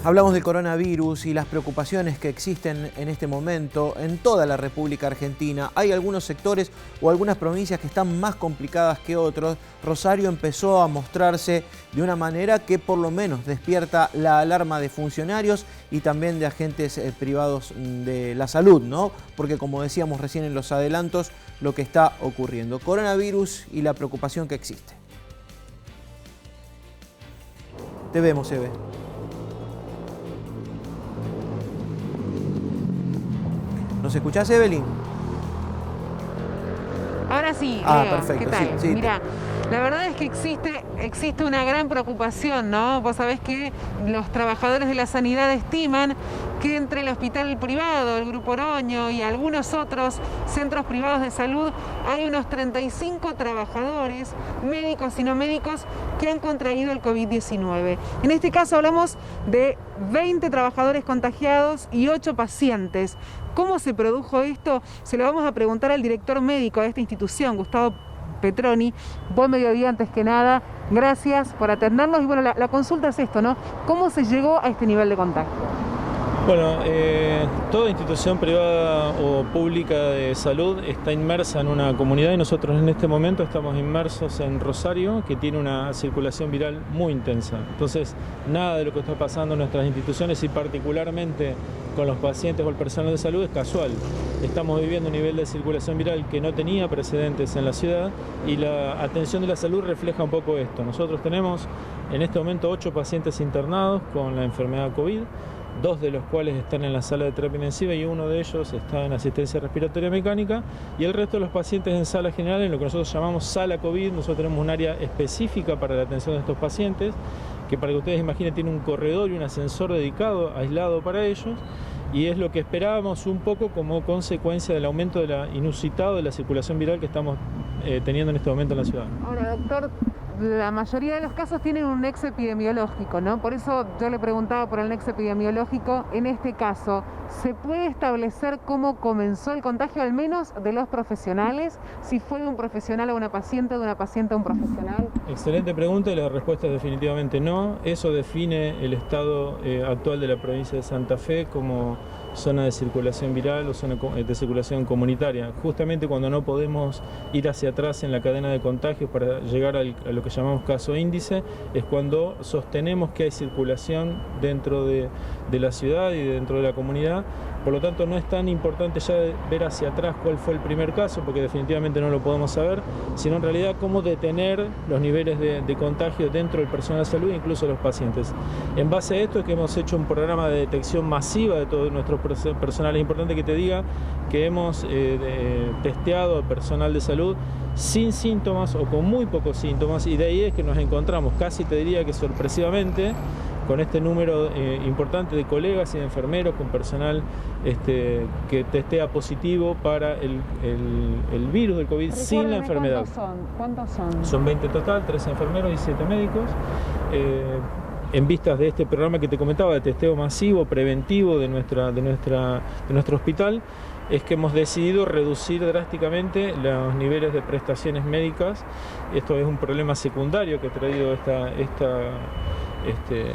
Hablamos del coronavirus y las preocupaciones que existen en este momento en toda la República Argentina. Hay algunos sectores o algunas provincias que están más complicadas que otros. Rosario empezó a mostrarse de una manera que por lo menos despierta la alarma de funcionarios y también de agentes privados de la salud, ¿no? Porque como decíamos recién en los adelantos, lo que está ocurriendo. Coronavirus y la preocupación que existe. Te vemos, Eve. ¿Nos escuchás, Evelyn? Ahora sí, Leo. Perfecto. ¿Qué tal? Sí. Mira, la verdad es que existe una gran preocupación, ¿no? Vos sabés que los trabajadores de la sanidad estiman que entre el hospital privado, el Grupo Oroño y algunos otros centros privados de salud hay unos 35 trabajadores, médicos y no médicos, que han contraído el COVID-19. En este caso hablamos de 20 trabajadores contagiados y 8 pacientes. ¿Cómo se produjo esto? Se lo vamos a preguntar al director médico de esta institución, Gustavo Petroni. Buen mediodía antes que nada. Gracias por atendernos. Y bueno, la consulta es esto, ¿no? ¿Cómo se llegó a este nivel de contagio? Bueno, toda institución privada o pública de salud está inmersa en una comunidad y nosotros en este momento estamos inmersos en Rosario, que tiene una circulación viral muy intensa. Entonces, nada de lo que está pasando en nuestras instituciones y particularmente con los pacientes o el personal de salud es casual. Estamos viviendo un nivel de circulación viral que no tenía precedentes en la ciudad y la atención de la salud refleja un poco esto. Nosotros tenemos en este momento 8 pacientes internados con la enfermedad COVID, 2 de los cuales están en la sala de terapia intensiva y 1 de ellos está en asistencia respiratoria mecánica y el resto de los pacientes en sala general, en lo que nosotros llamamos sala COVID. Nosotros tenemos un área específica para la atención de estos pacientes, que para que ustedes imaginen tiene un corredor y un ascensor dedicado, aislado para ellos, y es lo que esperábamos un poco como consecuencia del aumento de la inusitado de la circulación viral que estamos teniendo en este momento en la ciudad. Ahora, doctor, la mayoría de los casos tienen un nexo epidemiológico, ¿no? Por eso yo le preguntaba por el nexo epidemiológico. En este caso, ¿se puede establecer cómo comenzó el contagio, al menos de los profesionales? Si fue de un profesional a una paciente, de una paciente a un profesional. Excelente pregunta y la respuesta es definitivamente no. Eso define el estado actual de la provincia de Santa Fe como zona de circulación viral o zona de circulación comunitaria. Justamente cuando no podemos ir hacia atrás en la cadena de contagios para llegar a lo que llamamos caso índice, es cuando sostenemos que hay circulación dentro de la ciudad y dentro de la comunidad. Por lo tanto, no es tan importante ya ver hacia atrás cuál fue el primer caso, porque definitivamente no lo podemos saber, sino en realidad cómo detener los niveles de contagio dentro del personal de salud e incluso los pacientes. En base a esto es que hemos hecho un programa de detección masiva de todo nuestro personal. Es importante que te diga que hemos testeado al personal de salud sin síntomas o con muy pocos síntomas, y de ahí es que nos encontramos, casi te diría que sorpresivamente, con este número importante de colegas y de enfermeros, con personal que testea positivo para el virus del COVID sin la enfermedad. ¿Cuántos son? Son 20 en total, 3 enfermeros y 7 médicos. En vistas de este programa que te comentaba de testeo masivo, preventivo de nuestro hospital, es que hemos decidido reducir drásticamente los niveles de prestaciones médicas. Esto es un problema secundario que ha traído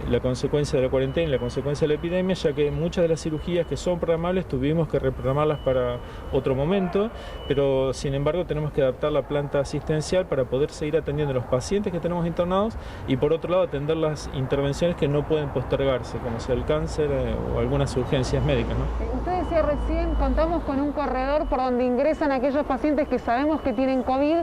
la consecuencia de la cuarentena y la consecuencia de la epidemia, ya que muchas de las cirugías que son programables tuvimos que reprogramarlas para otro momento, pero sin embargo tenemos que adaptar la planta asistencial para poder seguir atendiendo a los pacientes que tenemos internados y por otro lado atender las intervenciones que no pueden postergarse, como sea el cáncer o algunas urgencias médicas, ¿no? Usted decía recién, contamos con un corredor por donde ingresan aquellos pacientes que sabemos que tienen COVID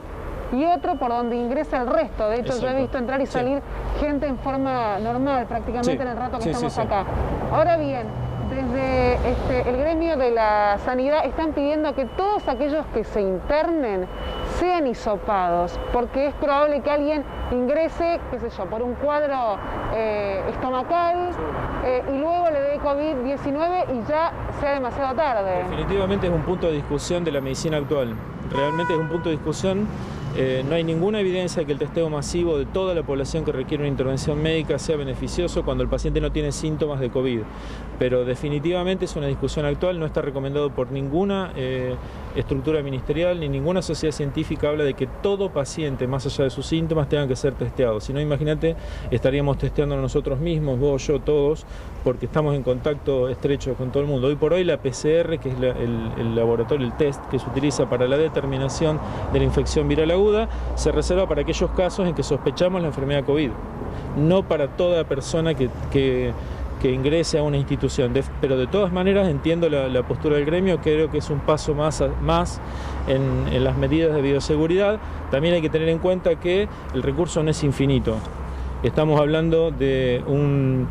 y otro por donde ingresa el resto. De hecho, Exacto. Yo he visto entrar y salir gente en forma normal prácticamente en el rato que estamos acá. Ahora bien, desde el gremio de la sanidad están pidiendo que todos aquellos que se internen sean hisopados, porque es probable que alguien ingrese, qué sé yo, por un cuadro estomacal y luego le dé COVID-19 y ya sea demasiado tarde. Definitivamente es un punto de discusión de la medicina actual. Realmente es un punto de discusión No hay ninguna evidencia de que el testeo masivo de toda la población que requiere una intervención médica sea beneficioso cuando el paciente no tiene síntomas de COVID. Pero definitivamente es una discusión actual, no está recomendado por ninguna estructura ministerial ni ninguna sociedad científica habla de que todo paciente, más allá de sus síntomas, tenga que ser testeado. Si no, imagínate, estaríamos testeándonos nosotros mismos, vos, yo, todos, porque estamos en contacto estrecho con todo el mundo. Hoy por hoy la PCR, que es el laboratorio, el test que se utiliza para la determinación de la infección viral aguda, se reserva para aquellos casos en que sospechamos la enfermedad COVID, no para toda persona que ingrese a una institución. Pero de todas maneras entiendo la postura del gremio, creo que es un paso más en las medidas de bioseguridad. También hay que tener en cuenta que el recurso no es infinito. Estamos hablando de un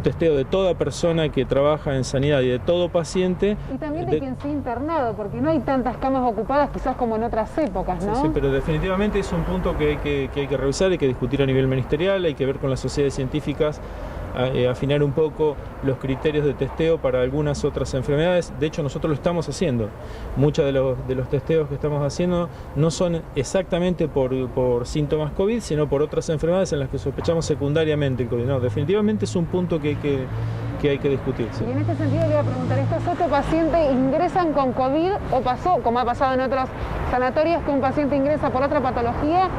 testeo de toda persona que trabaja en sanidad y de todo paciente. Y también de quien sea internado, porque no hay tantas camas ocupadas quizás como en otras épocas, ¿no? Sí, pero definitivamente es un punto que hay que revisar, hay que discutir a nivel ministerial, hay que ver con las sociedades científicas, afinar un poco los criterios de testeo para algunas otras enfermedades. De hecho, nosotros lo estamos haciendo. Muchos de los testeos que estamos haciendo no son exactamente por síntomas COVID, sino por otras enfermedades en las que sospechamos secundariamente el COVID. No, definitivamente es un punto que hay que discutir. Sí. Y en este sentido le voy a preguntar, ¿estos 8 pacientes ingresan con COVID o pasó, como ha pasado en otros sanatorios, que un paciente ingresa por otra patología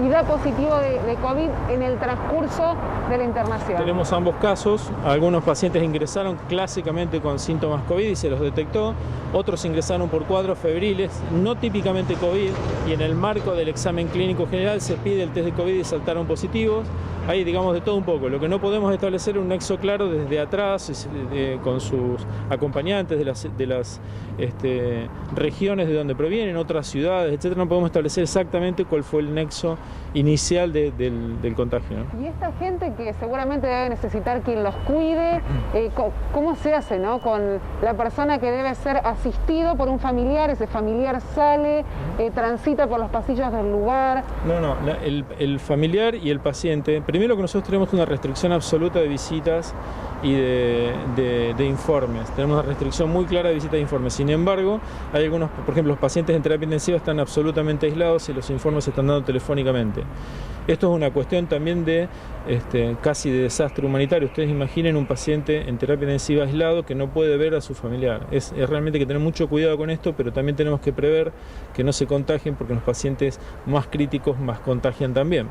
y da positivo de COVID en el transcurso de la internación? Tenemos ambos casos. Algunos pacientes ingresaron clásicamente con síntomas COVID y se los detectó. Otros ingresaron por cuadros febriles, no típicamente COVID, y en el marco del examen clínico general se pide el test de COVID y saltaron positivos. Hay, digamos, de todo un poco. Lo que no podemos establecer es un nexo claro desde atrás, con sus acompañantes de las regiones de donde provienen, otras ciudades, etcétera. No podemos establecer exactamente cuál fue el nexo inicial del contagio, ¿no? Y esta gente que seguramente debe necesitar quien los cuide, ¿cómo se hace, ¿no?, con la persona que debe ser asistido por un familiar? Ese familiar sale, transita por los pasillos del lugar. No, el familiar y el paciente. Primero que nosotros tenemos una restricción absoluta de visitas y de informes. Tenemos una restricción muy clara de visitas e informes. Sin embargo, hay algunos, por ejemplo, los pacientes en terapia intensiva están absolutamente aislados y los informes se están dando telefónicamente. Esto es una cuestión también de casi de desastre humanitario. Ustedes imaginen un paciente en terapia intensiva aislado que no puede ver a su familiar. Es realmente que tener mucho cuidado con esto, pero también tenemos que prever que no se contagien, porque los pacientes más críticos más contagian también.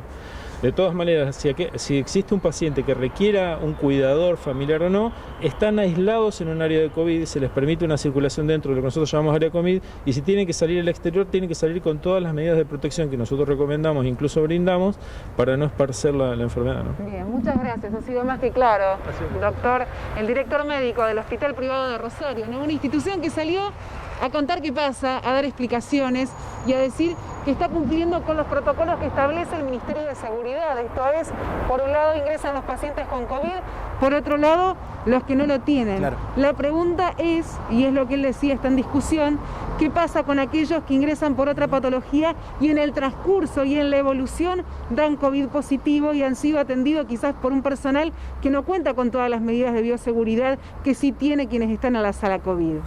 De todas maneras, si existe un paciente que requiera un cuidador familiar o no, están aislados en un área de COVID, se les permite una circulación dentro de lo que nosotros llamamos área COVID, y si tienen que salir al exterior, tienen que salir con todas las medidas de protección que nosotros recomendamos, incluso brindamos, para no esparcer la enfermedad, ¿no? Bien, muchas gracias, ha sido más que claro. Doctor, el director médico del Hospital Privado de Rosario, ¿no?, una institución que salió a contar qué pasa, a dar explicaciones y a decir que está cumpliendo con los protocolos que establece el Ministerio de Seguridad. Esto es, por un lado ingresan los pacientes con COVID, por otro lado los que no lo tienen. Claro. La pregunta es, y es lo que él decía, está en discusión, ¿qué pasa con aquellos que ingresan por otra patología y en el transcurso y en la evolución dan COVID positivo y han sido atendidos quizás por un personal que no cuenta con todas las medidas de bioseguridad que sí tiene quienes están en la sala COVID?